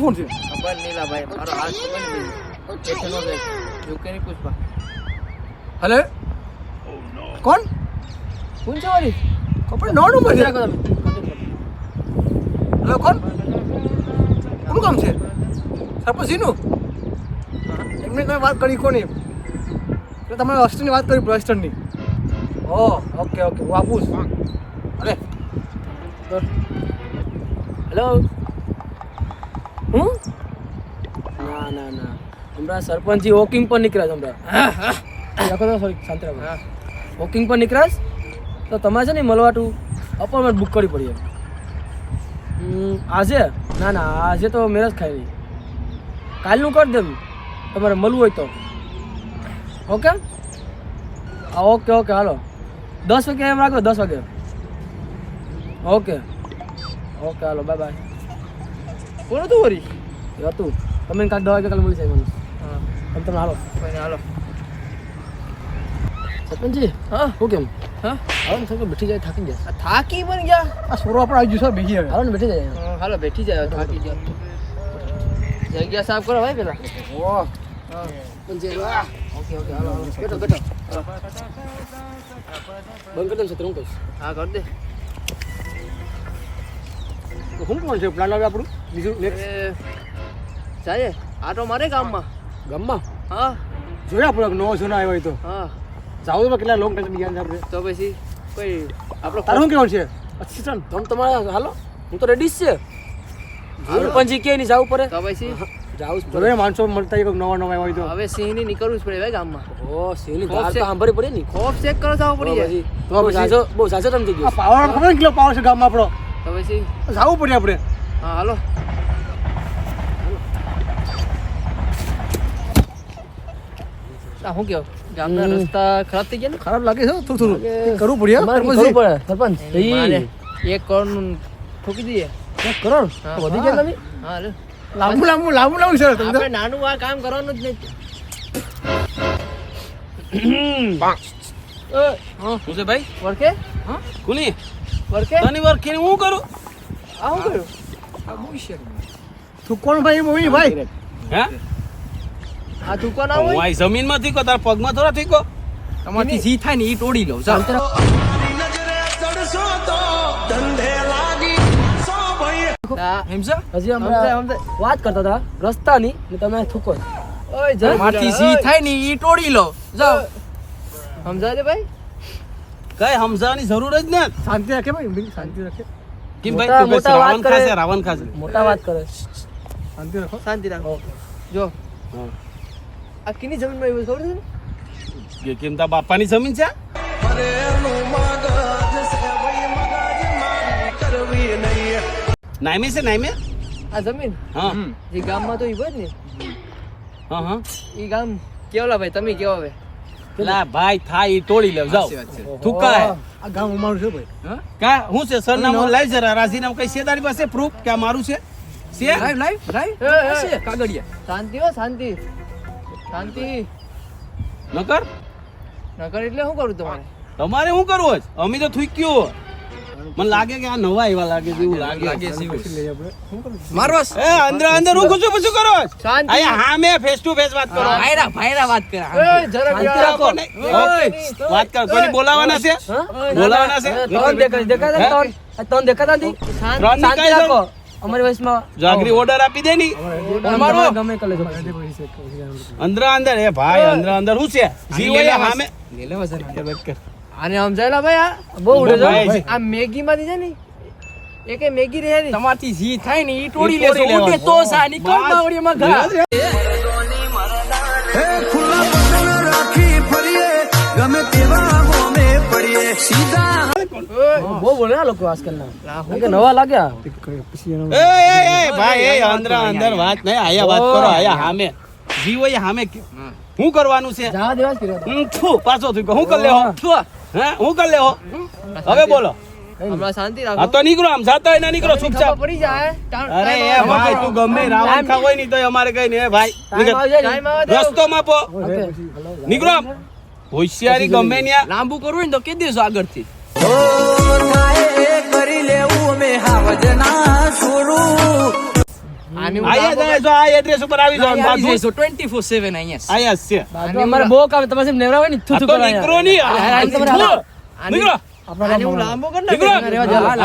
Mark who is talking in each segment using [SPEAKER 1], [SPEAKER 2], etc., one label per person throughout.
[SPEAKER 1] કોણ છે?
[SPEAKER 2] ખબર નીલા ભાઈ મારો હાથ ખબર નહીં એસે નો દે જોકે નહીં પૂછવા
[SPEAKER 1] હલે કોણ?
[SPEAKER 2] કોણ છે વારી
[SPEAKER 1] કપડે નો નંબર છે. હલો કોણ? કોનું કામ છે? સરપંચજીનું? એમને તમે વાત કરી કોની એટલે તમારે અસ્ટરની વાત કરી અસ્ટરની. ઓ ઓકે ઓકે હું આપું છું. અરે
[SPEAKER 2] હેલો હું ના ના ના હમણાં સરપંચજી વોકિંગ પર નીકળ્યા છે હમણાં
[SPEAKER 1] રાખો તો સોરી શાંતિ રાખો.
[SPEAKER 2] વોકિંગ પર નીકળ્યા તો તમારે છે ને મળવાટું અપોઇન્ટમેન્ટ બુક કરવી પડી એમ. આજે ના ના આજે તો મેરેજ ખાઈ નહીં કાલનું કરી દેવું તમારે મળવું હોય તો. ઓકે હા ઓકે ઓકે હાલો 10 વાગે એમ રાખો 10 વાગે. ઓકે ઓકે હાલો બાય બાય. કોણ હતું વરી એ હતું તમે કાંઈક 10 વાગે કાલે મળી જાય મને. હા તમે હાલો કોઈને હાલો. સરપંચજી હા હું કેમ હા હાલો ને થોડું બેઠી જાય થાકી જાય. થાકી પણ ગયા
[SPEAKER 1] આ સોરો આપણે આવી ગયું છે બીજી હવે.
[SPEAKER 2] હાલો ને બેઠી જાય. હાલો બેઠી જાય થાકી ગયા. જગ્યા સાફ કરો ભાઈ પેલા.
[SPEAKER 1] ઓહ
[SPEAKER 2] સરપંચજી ઓકે ઓકે હાલો હાલો બેઠો બેઠો બંધ કરી દઉં સત્ર હું કહીશ. હા કર દે.
[SPEAKER 1] તો શું કોણ છે પ્લાન આવે આપણું બીજું નેક્સ્ટ
[SPEAKER 2] જાય આટો મારે ગામમાં.
[SPEAKER 1] ગામમાં
[SPEAKER 2] હા
[SPEAKER 1] જોયા આપણે નવો સોના આવ્યો હોય તો
[SPEAKER 2] હા
[SPEAKER 1] જાવ તો કેટલા લોંગ ટાઈમ ગયા છે આપણે.
[SPEAKER 2] તો પછી કોઈ આપણો
[SPEAKER 1] તારું શું કેવું છે? અસિસ્ટન્ટ
[SPEAKER 2] તમ તમારા હાલો હું તો રેડી જ છે. સરપંચજી કે નહીં જવું પડે તો પછી જાવું જ
[SPEAKER 1] હવે માણસો મળતા હોય નવા નવા હોય તો
[SPEAKER 2] હવે સિંહ ની નીકળવું જ પડે ભાઈ ગામમાં. ઓ સિંહ ની
[SPEAKER 1] ધાર તો
[SPEAKER 2] સાંભળી પડે ને ખોફ ચેક કરો જવું પડી
[SPEAKER 1] તો પછી
[SPEAKER 2] બહુ સાચો તમે થઈ
[SPEAKER 1] આ પાવર ખબર ને કેટલો પાવર છે ગામમાં આપણો.
[SPEAKER 2] તો પછી
[SPEAKER 1] જવું પડે આપણે.
[SPEAKER 2] હા હાલો શું કેવું ગામના રસ્તા ખરાબ થઈ ગયા ને.
[SPEAKER 1] ખરાબ લાગે છે થોડું થોડું કરવું પડે
[SPEAKER 2] સરપંચ 1 કરોડ નું ઠોકી દઈએ.
[SPEAKER 1] 1 કરોડ
[SPEAKER 2] હા,
[SPEAKER 1] વધી ગયા તમે.
[SPEAKER 2] હા લે
[SPEAKER 1] લાંબુ લાંબુ લાંબુ લાંબુ છે તમે
[SPEAKER 2] આપણે નાનું આ કામ કરવાનું જ નહીં.
[SPEAKER 3] હું છે ભાઈ
[SPEAKER 2] વરકે
[SPEAKER 3] હા કુલી
[SPEAKER 2] વરકે
[SPEAKER 3] તની વાર ખેને હું કરું
[SPEAKER 2] આ શું કર્યું
[SPEAKER 1] તું કોણ ભાઈ મોઈ ભાઈ
[SPEAKER 3] હે
[SPEAKER 2] આ તું કોણ આવો
[SPEAKER 3] હું આ જમીન માં થીકો તાર પગમાં થોડા થીકો
[SPEAKER 1] તમારથી જી થાય ને ઈ તોડી લઉં ચાલ.
[SPEAKER 2] એમ છે હજી અમે વાત કરતા હતા રસ્તાની ને તમે થૂકો. ઓય જય
[SPEAKER 1] તમારથી જી થાય ને ઈ તોડી લઉં જાઓ.
[SPEAKER 2] સમજાય દે ભાઈ
[SPEAKER 3] કઈ સમજાવવાની જરૂર જ નથી.
[SPEAKER 1] શાંતિ રાખે ભાઈ શાંતિ રાખે
[SPEAKER 3] કેમ ભાઈ તું
[SPEAKER 2] મોટા વાત
[SPEAKER 3] રાવણ
[SPEAKER 2] કરે.
[SPEAKER 3] ખાશે રાવણ ખાશે
[SPEAKER 2] મોટા વાત કરે.
[SPEAKER 1] શાંતિ રાખો.
[SPEAKER 2] શાંતિ રાખો જો
[SPEAKER 3] હા.
[SPEAKER 2] આ કિની જમીનમાં એવું ખબર છે ને
[SPEAKER 3] કે કેમ તા બાપાની જમીન છે નાઈમે છે નાઈમે
[SPEAKER 2] આ જમીન
[SPEAKER 3] હા
[SPEAKER 2] જે ગામમાં તો ઈ હોય ને
[SPEAKER 3] હા હા
[SPEAKER 2] ઈ ગામ કેવલા ભાઈ તમે કેવો હવે
[SPEAKER 3] લા ભાઈ થાય ઈ તોડી લેવ જાવ થૂકા હે
[SPEAKER 1] આ ગામ અમારું છે ભાઈ.
[SPEAKER 3] હા કા હું છે સરનામું લાઈ જરા રાજીનામું કઈ છે તારી પાસે પ્રૂફ કે આ મારું છે
[SPEAKER 1] લાઈવ લાઈવ લાઈવ
[SPEAKER 2] એ,
[SPEAKER 1] કાગળિયા
[SPEAKER 2] શાંતિ હો શાંતિ શાંતિ
[SPEAKER 3] નકર
[SPEAKER 2] નકર એટલે શું કરું તમારે
[SPEAKER 3] તમારે શું કરવું છે અમે તો થૂક્યો મને લાગે કે આ નવા એવા લાગે છે એવું લાગે
[SPEAKER 1] લઈ આપણે શું કરું
[SPEAKER 2] મારવાસ
[SPEAKER 3] એ અંદર અંદર હું ખુશું પૂછું કરો
[SPEAKER 2] શાંતિ
[SPEAKER 3] અહીંયા હા મેં ફેસ ટુ ફેસ વાત કરો
[SPEAKER 1] ભાઈરા વાત કરે
[SPEAKER 2] એ જરા
[SPEAKER 3] શાંતિ રાખો ને. વાત કરો કોની બોલાવાના છે બોલાવાના છે
[SPEAKER 2] તોન દેખાતા તોન દેખાતા નથી
[SPEAKER 3] ત્રણ ની
[SPEAKER 2] શાંતિ
[SPEAKER 3] કઈ
[SPEAKER 2] રાખો અમારી વયસમાં
[SPEAKER 3] જાગરી ઓર્ડર આપી દે ની
[SPEAKER 2] તમારો ગમે કલે
[SPEAKER 3] અંદર અંદર એ ભાઈ અંદર અંદર શું છે જી હોય હામે
[SPEAKER 2] આને સમજાયેલા ભાઈ આ બહુ ઉડે છે
[SPEAKER 3] ભાઈ.
[SPEAKER 2] આ મેગી માંથી છે ને એકે મેગી રહે ની
[SPEAKER 1] તમારથી જી થાય ને ઈ
[SPEAKER 3] તોડી
[SPEAKER 1] તોડી લેશો
[SPEAKER 3] લેવાનું.
[SPEAKER 1] ઉડે તો સાની કોણ બાવડીમાં ઘા
[SPEAKER 2] બહુ બોલે આ લોકો આજકાલના કે નવા લાગ્યા
[SPEAKER 3] એ એ એ ભાઈ એ અંદર અંદર વાત નહીં આયા વાત કરો આયા હામે જી હોય હામે શું કરવાનું છે
[SPEAKER 2] જવા દેવા જ કર્યો
[SPEAKER 3] છું પાછો થઈ ગયો હું કરી લેહો હે હું કરી લેહો હવે બોલો
[SPEAKER 2] હમણાં શાંતિ
[SPEAKER 3] આ
[SPEAKER 2] રાખો
[SPEAKER 3] તો નીકળો આમ જાતા હોય ના નીકળો ચૂપચાપ
[SPEAKER 2] પડી જાય
[SPEAKER 3] અરે એ ભાઈ તું ગમે રાવણ ખા હોય નહીં તો અમારે કઈ નહીં ભાઈ
[SPEAKER 2] ટાઈમ આવે તો
[SPEAKER 3] રસ્તો માપો નીકળો આમ. હોશિયારી ગમે ન્યા
[SPEAKER 2] લાંબુ કરવું હોય ને તો કે દેજો આગળથી
[SPEAKER 3] આયા જાય જો આ એડ્રેસ ઉપર આવી જાવ બાજુ
[SPEAKER 4] 24/7 અહીંયા
[SPEAKER 3] આયા છે
[SPEAKER 2] બાજુ અમારે બહુ કામ તમારે જેમ નેવરા હોય ને
[SPEAKER 3] આ
[SPEAKER 2] થૂથું
[SPEAKER 3] તો
[SPEAKER 2] કરવા
[SPEAKER 3] નીકળો નહીં નીકળો
[SPEAKER 2] આપણે
[SPEAKER 4] હું લાંબો કર
[SPEAKER 3] નીકળો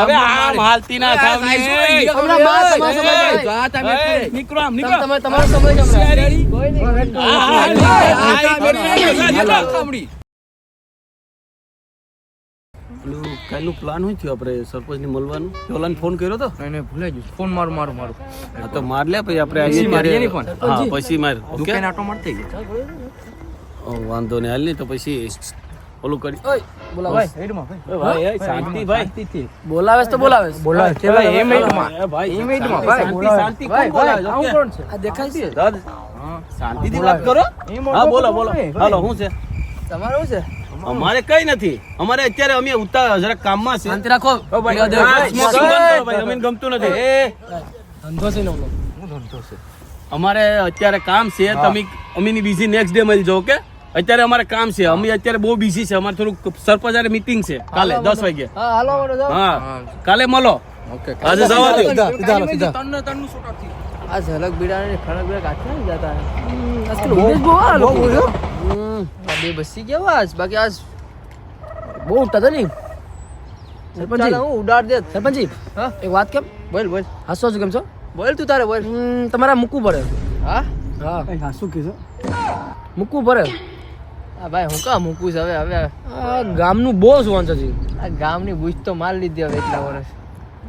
[SPEAKER 3] હવે આમ હાલતી ના થાવ ને
[SPEAKER 2] હમણાં બા તમારો સમય
[SPEAKER 3] નીકળો આમ નીકળો
[SPEAKER 2] તમે તમારો સમય જ હમણાં. કોઈ નહીં.
[SPEAKER 3] કાલનું પ્લાન શું થયું આપણે સરપંચ ને મળવાનું ઓલાને ફોન કર્યો તો
[SPEAKER 4] એને ભૂલાઈ ગયું ફોન મારું
[SPEAKER 3] હા તો માર લે પછી આપણે આવીએ
[SPEAKER 4] પછી મારીએ
[SPEAKER 3] ત્યારે-
[SPEAKER 4] નહીં ફોન.
[SPEAKER 3] હા પછી માર ઓકે
[SPEAKER 4] દુકાન આટો મારતી ગયો
[SPEAKER 3] વાંધો નહીં હાલ નહીં તો પછી ઓલું કરી
[SPEAKER 2] ઓય, બોલાવો.
[SPEAKER 3] ભાઈ એ શાંતિ ભાઈ
[SPEAKER 2] બોલાવે છે તો બોલાવે છે.
[SPEAKER 4] ભાઈ એ મિનિટમાં
[SPEAKER 3] એ ભાઈ
[SPEAKER 4] એ મિનિટમાં
[SPEAKER 3] શાંતિ,
[SPEAKER 4] ભાઈ.
[SPEAKER 3] શાંતિ
[SPEAKER 2] ભાઈ,
[SPEAKER 3] કોણ બોલાવે
[SPEAKER 2] ભાઈ,
[SPEAKER 3] છે?
[SPEAKER 2] આવું
[SPEAKER 3] ઓકે?
[SPEAKER 2] કોણ છે? આ દેખાય છે?
[SPEAKER 3] દાદ, શાંતિથી વાત કરો હા બોલો બોલો હાલો શું છે
[SPEAKER 2] તમારું શું છે?
[SPEAKER 3] અમારે કઈ નથી અમારે અત્યારે અમે જરા કામમાં છે
[SPEAKER 2] શાંતિ રાખો.
[SPEAKER 3] ઓ ભાઈ,
[SPEAKER 2] ભાઈ,
[SPEAKER 3] હા,
[SPEAKER 2] ભાઈ,
[SPEAKER 3] smoking બંધ કરો ભાઈ, અમને ગમતું નથી
[SPEAKER 2] ધંધો છે ને ઓલો.
[SPEAKER 3] અમારે અત્યારે કામ છે તમે અમીની બીજી નેક્સ્ટ ડે મળી જાઓ કે અત્યારે અમારે કામ છે અમે અત્યારે બહુ બિઝી છે અમારે થોડુંક સરપંચ હારે મીટિંગ છે કાલે 10 વાગે
[SPEAKER 2] હા, હાલો, હાલો, જાઓ.
[SPEAKER 3] હા કાલે મળો
[SPEAKER 4] ઓકે
[SPEAKER 3] આજે જવા દો
[SPEAKER 4] આ ઝલક બીડાને ખણક બીડા કાઢી નહીં જાતા
[SPEAKER 2] આજકાલ ઉમેશ બહુ આ લોકો.
[SPEAKER 4] બે બસી ગયા આજ બાકી આજ
[SPEAKER 2] બહુ ઉઠતા હતા નહીં.
[SPEAKER 4] ચાલ
[SPEAKER 2] સરપંચજી,
[SPEAKER 4] હું ઉડાડ દે
[SPEAKER 2] સરપંચજી,
[SPEAKER 4] હા
[SPEAKER 2] એક વાત કેમ
[SPEAKER 4] બોલ બોલ
[SPEAKER 2] હસો છો કેમ છો?
[SPEAKER 4] બોલ તું તારે બોલ
[SPEAKER 2] તમારે મૂકવું પડે.
[SPEAKER 4] હા
[SPEAKER 2] હા, મૂકવું પડે.
[SPEAKER 4] આ ભાઈ હું કામ મૂકું છું હવે
[SPEAKER 2] આ ગામનું બહુ સુવાન છે જી.
[SPEAKER 4] આ ગામની બુજ તો માર લીધી હવે એટલા વર્ષ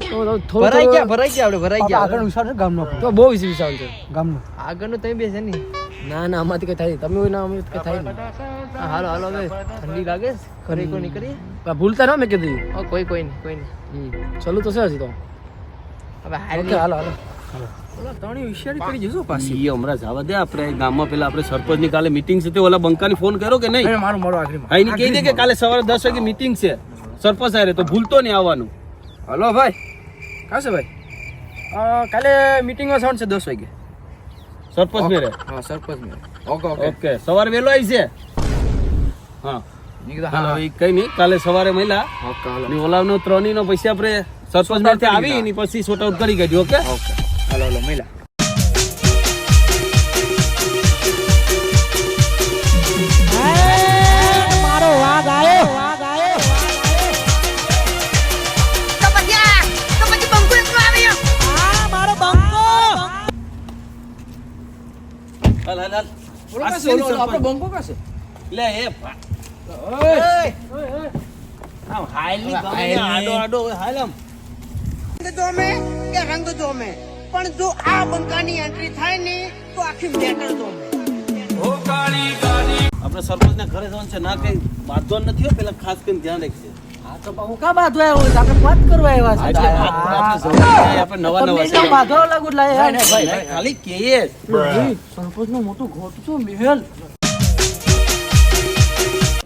[SPEAKER 2] તો થોડું
[SPEAKER 4] ભરાઈ ગયા
[SPEAKER 2] થોડું
[SPEAKER 4] આપણે ભરાઈ ગયા
[SPEAKER 2] તો બહુ વિશાળ છે.
[SPEAKER 4] આગળનું તમે બે છે નહીં
[SPEAKER 2] ના ના આમાંથી કઈ થાય નહીં. તમે હોય ના અમે કઈ થાય નહીં.
[SPEAKER 4] હા, હાલો હાલો હવે ઠંડી લાગે છે ઘરે કોઈ નીકળીએ
[SPEAKER 2] આ ભૂલતા ના મેં કીધું.
[SPEAKER 4] હા કોઈ કોઈ નહીં કોઈ નહીં
[SPEAKER 2] ચાલુ તો છે હજી તો.
[SPEAKER 4] હવે
[SPEAKER 2] ઓકે, હાલો હાલો.
[SPEAKER 4] ઓલા ત્રણેય હોશિયારી કરી જજો પાછી
[SPEAKER 3] ઈ હમણાં જવા દે આપણે ગામમાં પેલા આપણે સરપંચની કાલે મીટિંગ છે તે ઓલા બંકાની ફોન કર્યો કે નહીં
[SPEAKER 4] મારું મારું આખરી
[SPEAKER 3] હા એને કહી દે કે કાલે સવારે 10 વાગે મીટિંગ છે સરપંચ હારે તો ભૂલતો નહીં આવવાનું
[SPEAKER 4] હલો ભાઈ કાં છે ભાઈ કાલે મીટિંગમાં સાઉન્ડ છે 10 વાગે
[SPEAKER 3] સરપંચ મેરે
[SPEAKER 4] હા સરપંચ મેં ઓકે ઓકે
[SPEAKER 3] ઓકે સવારે વહેલો આવી છે હા હાલો એ કઈ નહીં કાલે સવારે મળ્યા
[SPEAKER 4] ઓકે હાલો
[SPEAKER 3] ની ઓલાવનો ત્રણેયનો પૈસા આપણે સરપંચ માંથી આવી એની પછી સોર્ટ આઉટ કરી કાઢ્યું ઓકે
[SPEAKER 4] ઓકે હાલો હાલો મહિલા
[SPEAKER 3] હાલ હાલ હાલ
[SPEAKER 4] ઓલો
[SPEAKER 3] આ
[SPEAKER 4] કાં છે?
[SPEAKER 3] શેની
[SPEAKER 4] ઓલો આપણો
[SPEAKER 3] સરપંચ?
[SPEAKER 4] બંકો કાં છે?
[SPEAKER 3] લે એ આમ હાયલી ગમે ને આડો આડો હાલ આમ
[SPEAKER 5] રંગ જોમે કે રંગ જોમે પણ જો આ બંકાની એન્ટ્રી થાય ને તો આખી મેટર જોમે
[SPEAKER 3] આપણે સરપંચના ઘરે જવાનું છે ના કઈ બાંધો નથી હો પેલા ખાસ કરીને ધ્યાન રાખજે
[SPEAKER 2] હા તો હું કા બાંધવા આવ્યો છું? આપણે વાત કરવા આવ્યા છે.
[SPEAKER 3] આપણે નવા નવા
[SPEAKER 2] તમને કેમ બાંધવા લાગુ એટલે યાર?
[SPEAKER 3] ખાલી કહીએ
[SPEAKER 2] સરપંચનું મોટું ઘોટ છે મહેલ.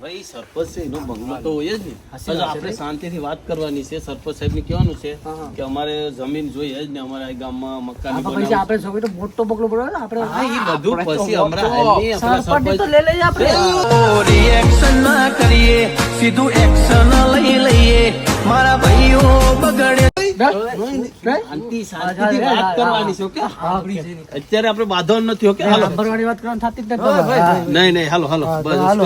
[SPEAKER 3] ભાઈ સરપંચ છે એનો બંગલો તો હોય જ ને હજુ આપણે શાંતિથી વાત કરવાની છે સરપંચ સાહેબને કહેવાનું છે કે અમારે જમીન જોઈએ જ ને અમારા આ ગામમાં મકાન
[SPEAKER 2] આમાં પછી આપણે સૌ તો મોટો પગલો પડ્યો ને આપણે.
[SPEAKER 3] હા એ બધું પછી હમણાં હાલની આપણા
[SPEAKER 2] સરપંચની તો લઈ લઈએ આપણે.
[SPEAKER 6] રિએક્શન ના કરીએ સીધું એક્શન લઈ લઈએ મારા ભાઈઓ બગડે
[SPEAKER 3] શાંતિ શાંતિથી વાત કરવાની છે ઓકે અત્યારે આપણે બાંધવાનું નથી ઓકે હાલો
[SPEAKER 2] નંબરવાળી વાત કરવાની થતી જ નથી.
[SPEAKER 3] નહીં નહીં હાલો હાલો બસ
[SPEAKER 2] હાલો.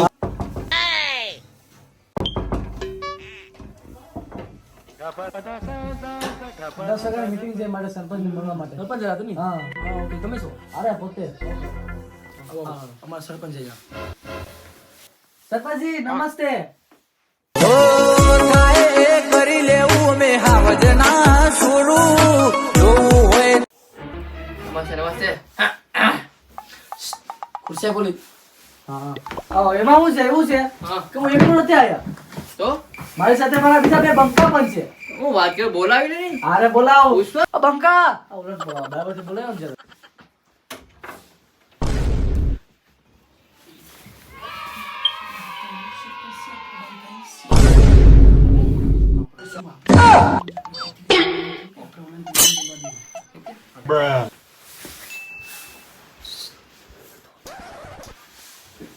[SPEAKER 2] મીટિંગ છે મારે સરપંચને મળવા માટે. સરપંચ હતા ને? હા. ઓકે, તમે છો? અરે પોતે. હા, અમારા સરપંચ છે અહીંયા. સરપંચજી નમસ્તે.
[SPEAKER 6] કરી લેવું અમે હાવજના છોડું જોવું હોય
[SPEAKER 4] નમસ્તે નમસ્તે
[SPEAKER 2] ખુરશી બોલી. હા. એમાં શું છે એવું છે કે હું એકલો નથી આવ્યા.
[SPEAKER 4] તો
[SPEAKER 2] મારી સાથે મારા બીજા બે બંકા પણ છે.
[SPEAKER 4] હું વાત કરું બોલાવી નહીં
[SPEAKER 2] અરે બોલાવો.
[SPEAKER 4] પુષ્પા?
[SPEAKER 2] બંકા. બરાબર બોલાવો ને જરા.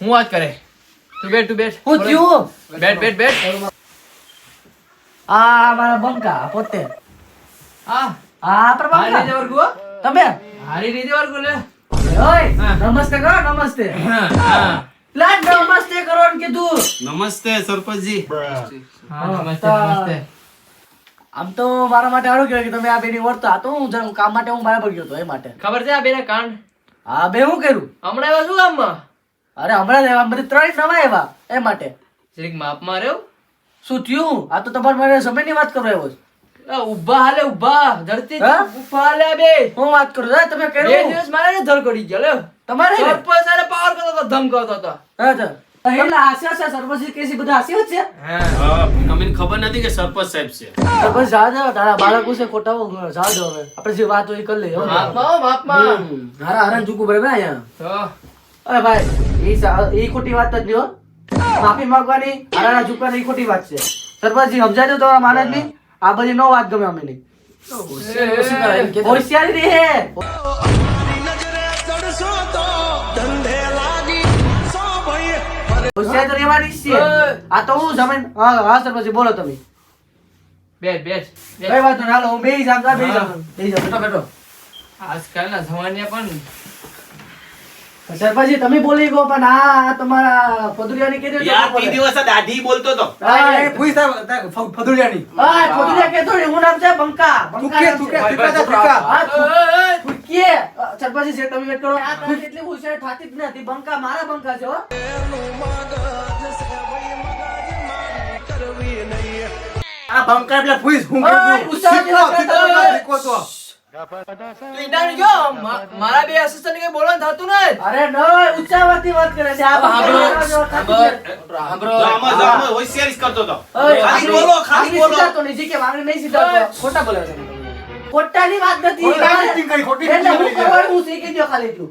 [SPEAKER 4] હું વાત કરે તું બેઠ
[SPEAKER 2] હું થયું?
[SPEAKER 4] બેઠ
[SPEAKER 2] આ મારા બંકા પોતે.
[SPEAKER 4] હા
[SPEAKER 2] આ આપણા બંકા.
[SPEAKER 4] જવર ગો
[SPEAKER 2] તમે
[SPEAKER 4] હારી રીતે વાર બોલે
[SPEAKER 2] ઓય નમસ્તે કરો નમસ્તે લા નમસ્તે કરો ને કીધું
[SPEAKER 3] નમસ્તે સરપંચજી.
[SPEAKER 2] નમસ્તે આમ તો મારા માટે સારું કહેવાય કે તમે આ બેની ઓળખતા તો હું જરા કામ માટે હું બરાબર ગયો હતો એ માટે
[SPEAKER 4] ખબર છે આ બેને કાંડ
[SPEAKER 2] હા બે હું કર્યું
[SPEAKER 4] હમણાં એવા શું ગામમાં
[SPEAKER 2] અરે હમણાં જ આવ્યા બધી ત્રણ નવા આવ્યા એ માટે
[SPEAKER 4] જરીક માપમાં રહ્યો
[SPEAKER 2] શું થયું આ તો તમારે મારે સમયની વાત કરો એવો
[SPEAKER 4] ઉભા હાલે ઉભા ધરતી
[SPEAKER 2] હા?
[SPEAKER 4] ઉભા હાલે બે
[SPEAKER 2] હું વાત કરું છું તમે
[SPEAKER 4] બે
[SPEAKER 2] કર્યું
[SPEAKER 4] દિવસ મારે ને ધર કરી ગયો લે
[SPEAKER 2] તમારે ને?
[SPEAKER 4] સરપંચ આને પાવર કરતો હતો ધમકાવતો હતો
[SPEAKER 2] હા તો એટલે હાસ્યા છે સરપંચ કેસી બધા હાસ્યા જ છે
[SPEAKER 3] હા, અમને ખબર નથી કે સરપંચ સાહેબ છે.
[SPEAKER 2] સરપંચ જા દો તારા બાળકો છે ખોટા જા દો હવે આપણે જે વાત હોય એ કરી લઈએ હો.
[SPEAKER 4] માપમાં હો, માપમાં
[SPEAKER 2] હારા હારા ઝૂકું બરાબર અહીંયા
[SPEAKER 4] તો
[SPEAKER 2] અરે ભાઈ એ ખોટી વાત જ નહીં હો માફી માંગવાની હારા ઝૂકવાની એ ખોટી વાત છે સરપંચજી સમજાજો તમારા માણસની આ બધી નો વાત ગમે અમે નહીં હોશિયારી રે હોશિયાર તો રહેવાની જ છે આ તો હું જમીન હા હા સરપંચજી બોલો તમે
[SPEAKER 4] બેસ બેસ
[SPEAKER 2] કઈ વાત નહીં હાલો હું બેહી જામ બેહી જામ બેઠો બેઠો
[SPEAKER 4] આજકાલના જમાને પણ
[SPEAKER 2] સરપંચજી તમે બોલી ગયો પણ આ તમારા ફદુરિયાની કીધું
[SPEAKER 3] યાર, તે દિવસે દાઢી બોલતો હતો.
[SPEAKER 1] ફદુડિયાની
[SPEAKER 2] ફદુરિયા કહેતો ને હું નામ છે બંકા
[SPEAKER 1] તુકે તુકે તુકા
[SPEAKER 2] હા ફૂટકે સરપંચજી છે તમે વેટ કરો આ તો એટલી હોશિયાર થાતી જ નથી બંકા મારા બંકા છે હો
[SPEAKER 1] આ બંકા એટલે ફૂઈસ હું
[SPEAKER 2] ઓય, ઉત્સાહ જેવા કરતા હોય.
[SPEAKER 4] તું ઈડાની જો મારા બે અસિસ્ટન્ટ કે બોલવાનું થતું નહીં
[SPEAKER 2] અરે ન ઉચ્ચાવાતી વાત કરે છે આ બંકા જેવા થાતી જ નથી.
[SPEAKER 3] આમાં હોશિયારી જ કરતો હતો.
[SPEAKER 2] ઓય,
[SPEAKER 3] ખાલી બોલો, ખાલી
[SPEAKER 2] આંગળી
[SPEAKER 3] બોલો.
[SPEAKER 2] સીધા તો નહીં, જે કે આંગળી નહીં સીધા તો ખોટા બોલે છે ખોટાની વાત નથી
[SPEAKER 1] ખોટા acting કરી, ખોટી
[SPEAKER 2] એટલે
[SPEAKER 1] acting
[SPEAKER 2] હું
[SPEAKER 1] કરી.
[SPEAKER 2] કરવાનું હું શીખી ગયો ખાલી તું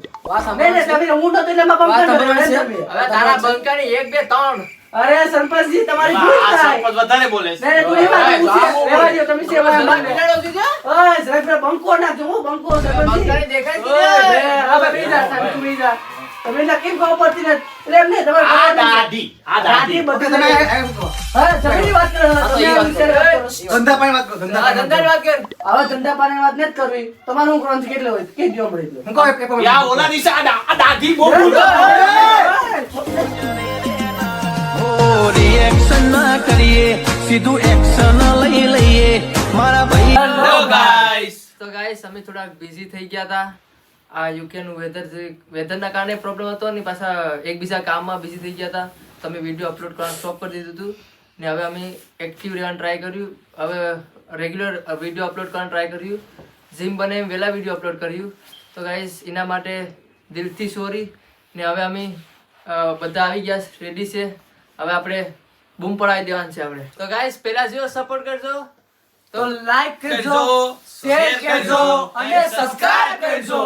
[SPEAKER 2] નહીં નહીં તમે હું નતો એટલે મારા બંકા
[SPEAKER 4] હવે
[SPEAKER 2] તમે
[SPEAKER 4] તારા બંકાની 1 2 3
[SPEAKER 2] અરે સરપંચજી તમારી
[SPEAKER 3] આ
[SPEAKER 2] ભૂલ થાય
[SPEAKER 3] સરપંચ વધારે બોલે છે.
[SPEAKER 2] નહીં, નહીં, તું એ વાત નહીં, હું રહેવા દ્યો, તમે સેવા માં
[SPEAKER 4] બેટાડો દીધો
[SPEAKER 2] ઓય સાહેબ પેલો બંકો નાખજો હું બંકો સરપંચજી
[SPEAKER 4] બંકાની દેખાય
[SPEAKER 2] ઓય,
[SPEAKER 4] કીધે
[SPEAKER 2] બે, હવે બેહી જા, સાહેબ, તું બેહી જા. તમે એના કેમ ખબર પડતી નથી? એટલે એમ નહીં, તમારે
[SPEAKER 3] આ
[SPEAKER 2] ખબર નથી.
[SPEAKER 3] દાઢી, આ દાઢી.
[SPEAKER 2] બધું તમે હા, જમીનની વાત કરો છો, તમે આ વિશે વાત કરો છો.
[SPEAKER 1] ધંધા પાણી વાત કરો
[SPEAKER 4] આ ધંધાની વાત કર
[SPEAKER 2] આવા ધંધા પાણીની વાત નથી કરવી. તમારું હું કરવાનું છે, કેટલે હોય? કે દ્યો મળે એટલું.
[SPEAKER 1] હું કહું
[SPEAKER 3] યા, ઓલા દિવસે આ દાઢી બહુ બોલતો હતો.
[SPEAKER 6] રિએક્શન ના કરીએ સીધું એક્શન લઈ લઈએ મારા ભાઈ
[SPEAKER 3] Hello guys.
[SPEAKER 4] તો ગાઈસ અમે થોડાક બિઝી થઈ ગયા હતા આ યુકે નું વેધરના કારણે પ્રોબ્લેમ હતો ને પાછા એકબીજા કામમાં બિઝી થઈ ગયા હતા તો અમે વિડીયો અપલોડ કરવાનું સ્ટોપ કરી દીધું હતું ને હવે અમે એક્ટિવ રહેવાનું ટ્રાય કર્યું હવે રેગ્યુલર વિડીયો અપલોડ કરવાનું ટ્રાય કર્યું જેમ બને એમ વહેલા વિડીયો અપલોડ કર્યું તો ગાઈસ એના માટે દિલથી સોરી ને હવે અમે બધા આવી ગયા રેડી છે હવે આપણે બૂમ પડાવી દેવાનું છે આપણે તો ગાઈસ પહેલા જેવો સપોર્ટ કરજો
[SPEAKER 2] તો લાઈક કરજો
[SPEAKER 3] કરજો,
[SPEAKER 2] શેર
[SPEAKER 3] share
[SPEAKER 2] કરજો
[SPEAKER 3] કરજો
[SPEAKER 2] અને સબસ્ક્રાઇબ કરજો